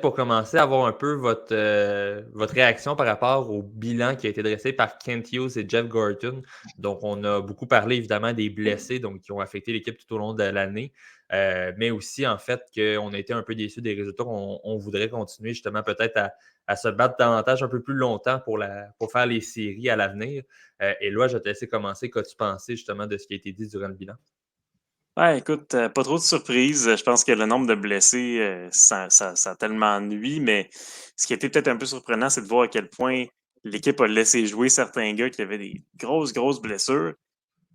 pour commencer, avoir un peu votre réaction par rapport au bilan qui a été dressé par Kent Hughes et Jeff Gorton. Donc, on a beaucoup parlé évidemment des blessés donc, qui ont affecté l'équipe tout au long de l'année, mais aussi en fait qu'on a été un peu déçus des résultats. On voudrait continuer justement peut-être à se battre davantage un peu plus longtemps pour faire les séries à l'avenir. Et là, je vais te laisser commencer. Qu'as-tu pensé justement de ce qui a été dit durant le bilan? Ouais, écoute, pas trop de surprises. Je pense que le nombre de blessés, ça a tellement nui, mais ce qui était peut-être un peu surprenant, c'est de voir à quel point l'équipe a laissé jouer certains gars qui avaient des grosses, grosses blessures,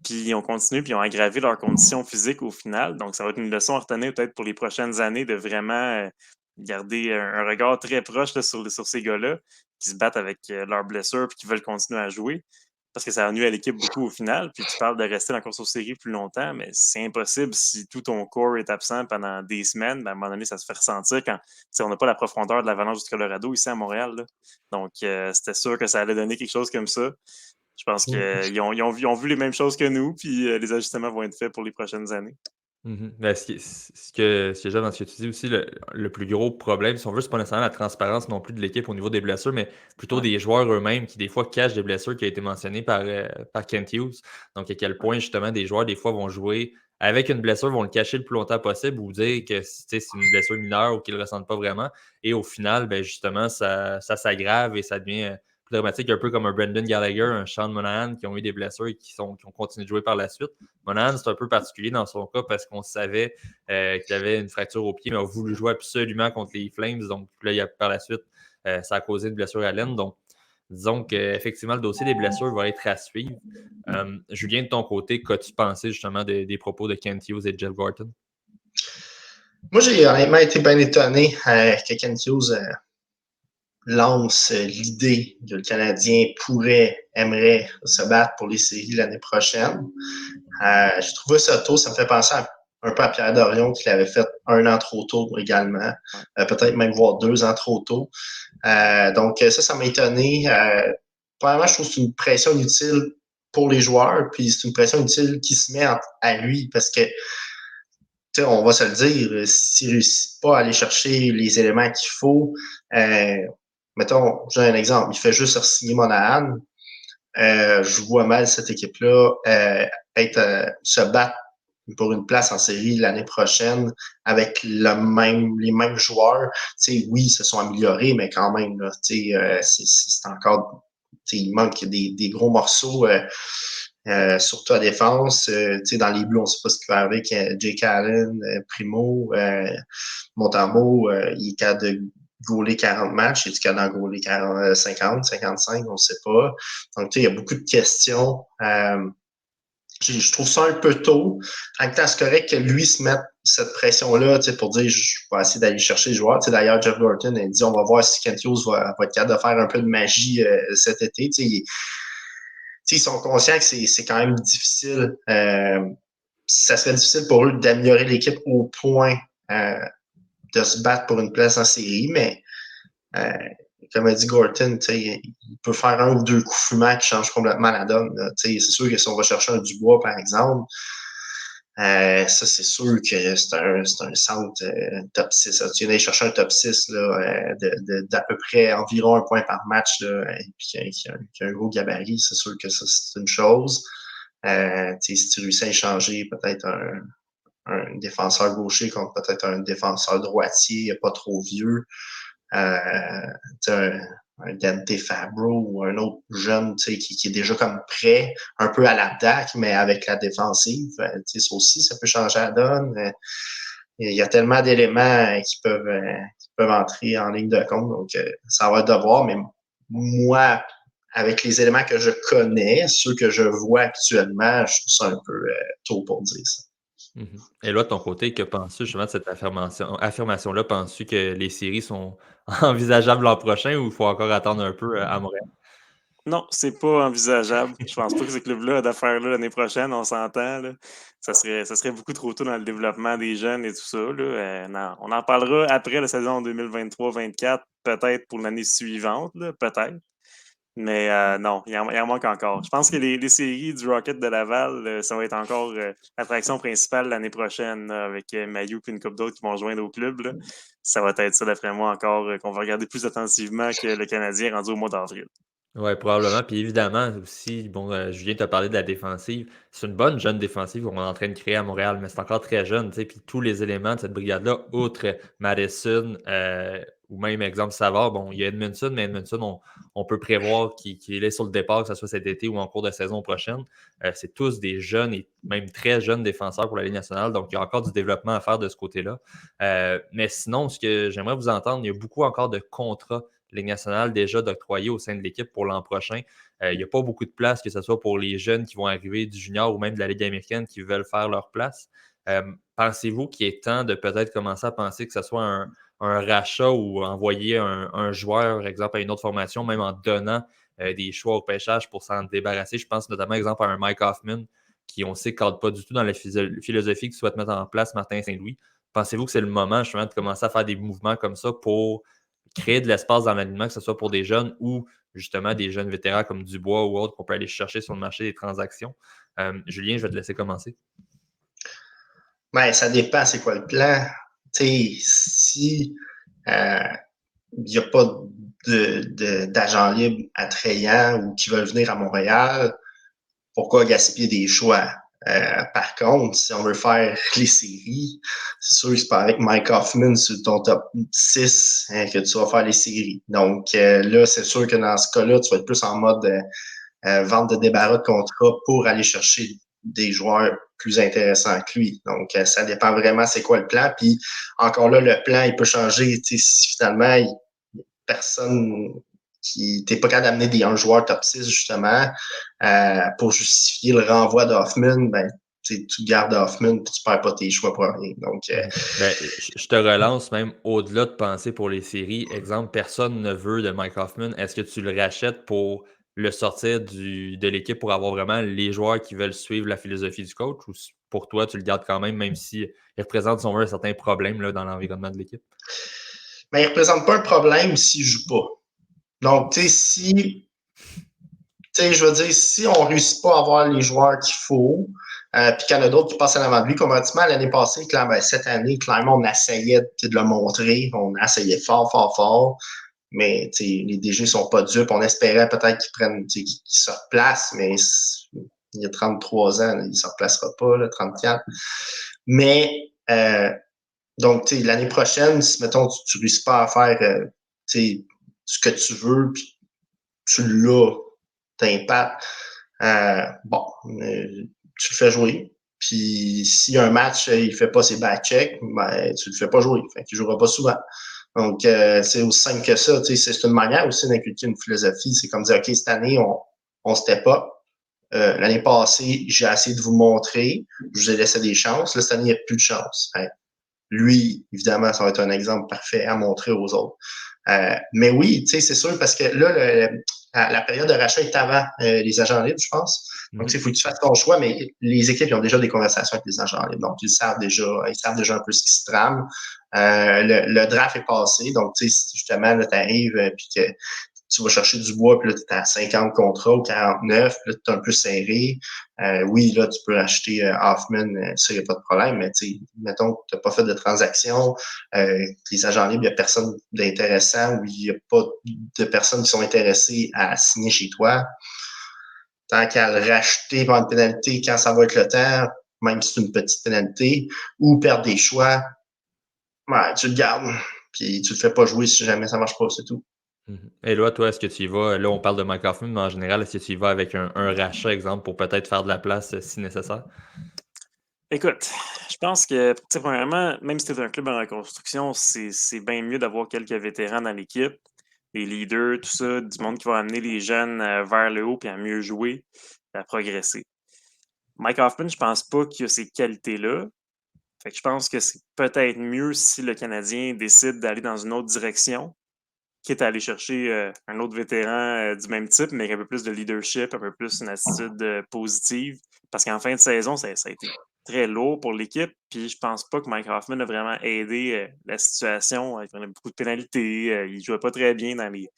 puis ils ont continué, puis ils ont aggravé leurs conditions physiques au final. Donc, ça va être une leçon à retenir peut-être pour les prochaines années de vraiment garder un regard très proche là, sur ces gars-là qui se battent avec leurs blessures puis qui veulent continuer à jouer parce que ça nuit à l'équipe beaucoup au final. Puis tu parles de rester dans la course aux séries plus longtemps, mais c'est impossible si tout ton corps est absent pendant des semaines. Ben, à un moment donné, ça se fait ressentir quand on n'a pas la profondeur de l'Avalanche du Colorado ici à Montréal. Là. Donc, c'était sûr que ça allait donner quelque chose comme ça. Je pense qu'ils ont vu les mêmes choses que nous, puis les ajustements vont être faits pour les prochaines années. Ben, ce que j'aime dans ce que tu dis aussi, le plus gros problème, si on veut, c'est pas nécessairement la transparence non plus de l'équipe au niveau des blessures, mais plutôt Ouais. des joueurs eux-mêmes qui, des fois, cachent des blessures qui a été mentionné par Kent Hughes. Donc, à quel point, justement, des joueurs, des fois, vont jouer avec une blessure, vont le cacher le plus longtemps possible ou dire que c'est une blessure mineure ou qu'ils ne le ressentent pas vraiment. Et au final, ben, justement, ça s'aggrave et ça devient plus dramatique, un peu comme un Brendan Gallagher, un Sean Monahan qui ont eu des blessures et qui ont continué de jouer par la suite. Monahan, c'est un peu particulier dans son cas parce qu'on savait qu'il avait une fracture au pied, mais a voulu jouer absolument contre les Flames. Donc là, par la suite, ça a causé une blessure à l'aine. Donc, disons qu'effectivement, le dossier des blessures va être à suivre. Julien, de ton côté, qu'as-tu pensé justement des propos de Kent Hughes et Jeff Gorton? Moi, j'ai honnêtement été bien étonné que Kent Hughes lance l'idée que le Canadien aimerait se battre pour les séries l'année prochaine. Je trouvais ça tôt, ça me fait penser un peu à Pierre Dorion qui l'avait fait un an trop tôt également, peut-être même voire 2 ans trop tôt. Donc ça m'a étonné. Premièrement, je trouve que c'est une pression inutile pour les joueurs, puis c'est une pression inutile qui se met à lui parce que on va se le dire, s'il ne réussit pas à aller chercher les éléments qu'il faut, mettons, j'ai un exemple, il fait juste signer Monahan, je vois mal cette équipe-là se battre pour une place en série l'année prochaine avec les mêmes joueurs. Oui, ils se sont améliorés, mais quand même, là, c'est encore, il manque des gros morceaux. Surtout à défense. Dans les Bleus, on ne sait pas ce qui va arriver avec Jake Allen, Primo, Montembeault, il est capable de gauler 40 matchs, il est capable d'en gauler 40, 50, 55, on ne sait pas. Donc, il y a beaucoup de questions. Je trouve ça un peu tôt. En même temps, c'est correct que lui se mette cette pression-là pour dire je vais essayer d'aller chercher les joueurs. D'ailleurs, Jeff Gorton a dit on va voir si Kent Hughes va être capable de faire un peu de magie cet été. Ils sont conscients que c'est quand même difficile. Ça serait difficile pour eux d'améliorer l'équipe au point de se battre pour une place en série, mais euh, comme a dit Gorton, il peut faire un ou deux coups fumants qui changent complètement la donne. C'est sûr que si on va chercher un Dubois, par exemple, ça, c'est sûr que c'est un centre top 6. Là. Tu viens d'aller chercher un top 6 là, d'à peu près environ 1 point par match, là, et puis qui a un gros gabarit, c'est sûr que ça, c'est une chose. Si tu réussis à échanger peut-être un défenseur gaucher contre peut-être un défenseur droitier, pas trop vieux, un Dante Fabro ou un autre jeune qui est déjà comme prêt, un peu à l'attaque, mais avec la défensive. Ça aussi, ça peut changer la donne. Il y a tellement d'éléments qui peuvent entrer en ligne de compte, donc ça va être de voir, mais moi, avec les éléments que je connais, ceux que je vois actuellement, je trouve ça un peu tôt pour dire ça. Et là, de ton côté, que penses-tu justement de cette affirmation-là? Penses-tu que les séries sont envisageables l'an prochain ou il faut encore attendre un peu à Montréal? Non, c'est pas envisageable. Je pense pas que ce club-là a d'affaires-là l'année prochaine, on s'entend. Là. Ça serait beaucoup trop tôt dans le développement des jeunes et tout ça. Là. Non, on en parlera après la saison 2023-24, peut-être pour l'année suivante, là, peut-être. Mais non, il en manque encore. Je pense que les séries du Rocket de Laval, ça va être encore l'attraction principale l'année prochaine, là, avec Mayu et une couple d'autres qui vont joindre au club. Là. Ça va être ça, d'après moi, encore, qu'on va regarder plus attentivement que le Canadien rendu au mois d'avril. Ouais, probablement. Puis évidemment, aussi, bon, Julien t'a parlé de la défensive. C'est une bonne jeune défensive qu'on est en train de créer à Montréal, mais c'est encore très jeune, tu sais. Puis tous les éléments de cette brigade-là, outre Madison, ou même exemple Savard, bon, il y a Edmundson, mais Edmundson, on peut prévoir qu'il est sur le départ, que ce soit cet été ou en cours de saison prochaine. C'est tous des jeunes et même très jeunes défenseurs pour la Ligue nationale, donc il y a encore du développement à faire de ce côté-là. Mais sinon, ce que j'aimerais vous entendre, il y a beaucoup encore de contrats Ligue nationale déjà d'octroyer au sein de l'équipe pour l'an prochain. Il n'y a pas beaucoup de place, que ce soit pour les jeunes qui vont arriver du junior ou même de la Ligue américaine qui veulent faire leur place. Pensez-vous qu'il est temps de peut-être commencer à penser que ce soit un rachat ou envoyer un joueur, par exemple, à une autre formation, même en donnant des choix au pêchage pour s'en débarrasser? Je pense notamment, exemple, à un Mike Hoffman qui, on sait, ne cadre pas du tout dans la philosophie que souhaite mettre en place Martin Saint-Louis. Pensez-vous que c'est le moment justement de commencer à faire des mouvements comme ça pour créer de l'espace dans l'alignement, que ce soit pour des jeunes ou justement des jeunes vétérans comme Dubois ou autres qu'on peut aller chercher sur le marché des transactions? Julien, je vais te laisser commencer. Ben, ça dépend, c'est quoi le plan. Tu sais, si il n'y a pas d'agent libre attrayant ou qui veulent venir à Montréal, pourquoi gaspiller des choix? Par contre, si on veut faire les séries, c'est sûr que c'est pas avec Mike Hoffman sur ton top 6 que tu vas faire les séries. Donc là, c'est sûr que dans ce cas-là, tu vas être plus en mode vente de débarras de contrat pour aller chercher des joueurs plus intéressants que lui. Donc, ça dépend vraiment c'est quoi le plan. Puis encore là, le plan, il peut changer. Si finalement, personne qui t'es pas capable d'amener un joueur top 6 justement pour justifier le renvoi d'Hoffman, ben tu gardes Hoffman et tu perds pas tes choix pour rien. Donc, Ben, je te relance même au-delà de penser pour les séries. Exemple, personne ne veut de Mike Hoffman. Est-ce que tu le rachètes pour le sortir de l'équipe pour avoir vraiment les joueurs qui veulent suivre la philosophie du coach ou pour toi, tu le gardes quand même s'il représente, si on veut, un certain problème là, dans l'environnement de l'équipe? mais il ne représente pas un problème s'il ne joue pas. Donc, tu sais, je veux dire, si on ne réussit pas à avoir les joueurs qu'il faut, puis qu'il y en a d'autres qui passent à l'avant de lui, comparativement à l'année passée, cette année, clairement, on essayait de le montrer, on essayait fort, fort, fort, mais les DG ne sont pas dupes. On espérait peut-être qu'ils se replacent, mais il y a 33 ans, il ne se replacera pas, là, 34. Mais, donc, l'année prochaine, si, mettons, tu ne réussis pas à faire ce que tu veux, puis tu l'as, t'impactes, bon, tu le fais jouer. Puis si un match, il ne fait pas ses back-checks, ben, tu ne le fais pas jouer. Fait qu'il ne jouera pas souvent. Donc, c'est aussi simple que ça. C'est une manière aussi d'inculquer une philosophie. C'est comme dire, OK, cette année, on step up. L'année passée, j'ai essayé de vous montrer. Je vous ai laissé des chances. Là, cette année, il n'y a plus de chance. Hein. Lui, évidemment, ça va être un exemple parfait à montrer aux autres. Mais oui, c'est sûr, parce que là, la période de rachat est avant les agents libres, je pense. Donc, il faut que tu fasses ton choix, mais les équipes ils ont déjà des conversations avec les agents libres. Donc, ils savent déjà un peu ce qui se trame. Le draft est passé. Donc, si justement, tu arrives puis que tu vas chercher du bois, puis là, tu es à 50 contrats ou 49, puis là, tu es un peu serré. Oui, là, tu peux acheter Hoffman, ça, il n'y a pas de problème, mais mettons que tu n'as pas fait de transaction, les agents libres, il n'y a personne d'intéressant ou il n'y a pas de personnes qui sont intéressées à signer chez toi. Tant qu'à le racheter par une pénalité quand ça va être le temps, même si c'est une petite pénalité, ou perdre des choix, ouais, tu le gardes, puis tu le fais pas jouer si jamais ça marche pas, c'est tout. Et là, toi, est-ce que tu y vas, là on parle de Mike Hoffman, mais en général, est-ce que tu y vas avec un rachat, exemple, pour peut-être faire de la place si nécessaire? Écoute, je pense que, premièrement, même si tu es un club en reconstruction, c'est bien mieux d'avoir quelques vétérans dans l'équipe, des leaders, tout ça, du monde qui va amener les jeunes vers le haut puis à mieux jouer, à progresser. Mike Hoffman, je pense pas qu'il a ces qualités-là. Fait que je pense que c'est peut-être mieux si le Canadien décide d'aller dans une autre direction, quitte à aller chercher un autre vétéran du même type, mais avec un peu plus de leadership, un peu plus une attitude positive. Parce qu'en fin de saison, ça a été très lourd pour l'équipe. Puis je pense pas que Mike Hoffman a vraiment aidé la situation. Il prenait beaucoup de pénalités. Il jouait pas très bien dans les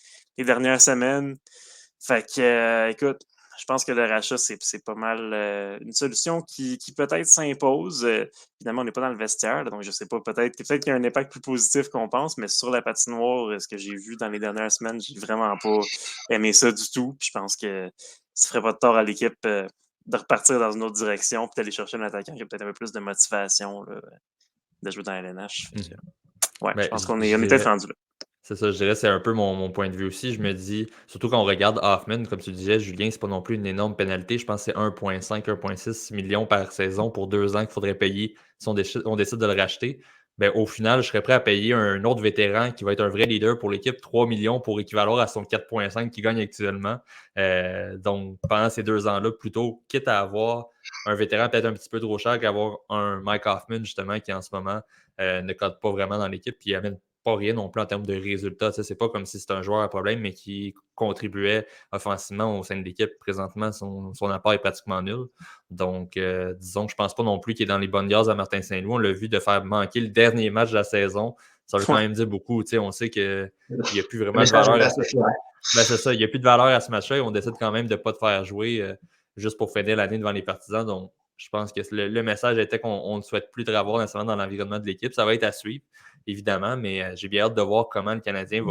dernières semaines. Fait que, écoute, je pense que le rachat, c'est pas mal une solution qui peut-être s'impose. Évidemment, on n'est pas dans le vestiaire, là, donc je sais pas, peut-être qu'il y a un impact plus positif qu'on pense, mais sur la patinoire, ce que j'ai vu dans les dernières semaines, j'ai vraiment pas aimé ça du tout. Puis je pense que ça ferait pas de tort à l'équipe de repartir dans une autre direction, puis d'aller chercher un attaquant qui a peut-être un peu plus de motivation là, de jouer dans la LNH. Fait que, ouais, je Ben, pense je qu'on est peut-être dirais, rendu là. c'est ça, je dirais, c'est un peu mon point de vue aussi. Je me dis, surtout quand on regarde Hoffman, comme tu disais, Julien, c'est pas non plus une énorme pénalité. Je pense que c'est 1,5, 1,6 millions par saison pour 2 ans qu'il faudrait payer si on décide de le racheter. Ben, au final, je serais prêt à payer un autre vétéran qui va être un vrai leader pour l'équipe, 3 millions pour équivaloir à son 4,5 qu'il gagne actuellement. Donc, pendant ces 2 ans-là, plutôt, quitte à avoir un vétéran peut-être un petit peu trop cher qu'avoir un Mike Hoffman, justement, qui en ce moment ne code pas vraiment dans l'équipe, puis il amène pas rien non plus en termes de résultats. Tu sais, c'est pas comme si c'était un joueur à problème, mais qui contribuait offensivement au sein de l'équipe. Présentement, son apport est pratiquement nul. Donc, disons que je pense pas non plus qu'il est dans les bonnes grâces à Martin Saint-Louis. On l'a vu de faire manquer le dernier match de la saison. Ça veut quand même dire beaucoup. Tu sais, on sait qu'il n'y a plus Le vraiment de message valeur est à assez ce. clair. Ben, c'est ça, il n'y a plus de valeur à ce match-là et on décide quand même de ne pas te faire jouer juste pour finir l'année devant les partisans. Donc, je pense que le message était qu'on ne souhaite plus te revoir nécessairement dans l'environnement de l'équipe. Ça va être à suivre, évidemment, mais j'ai bien hâte de voir comment le Canadien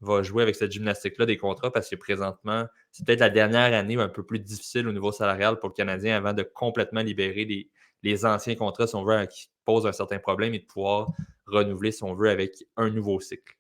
va jouer avec cette gymnastique-là des contrats parce que présentement, c'est peut-être la dernière année un peu plus difficile au niveau salarial pour le Canadien avant de complètement libérer les anciens contrats, si on veut, qui posent un certain problème et de pouvoir renouveler, si on veut, avec un nouveau cycle.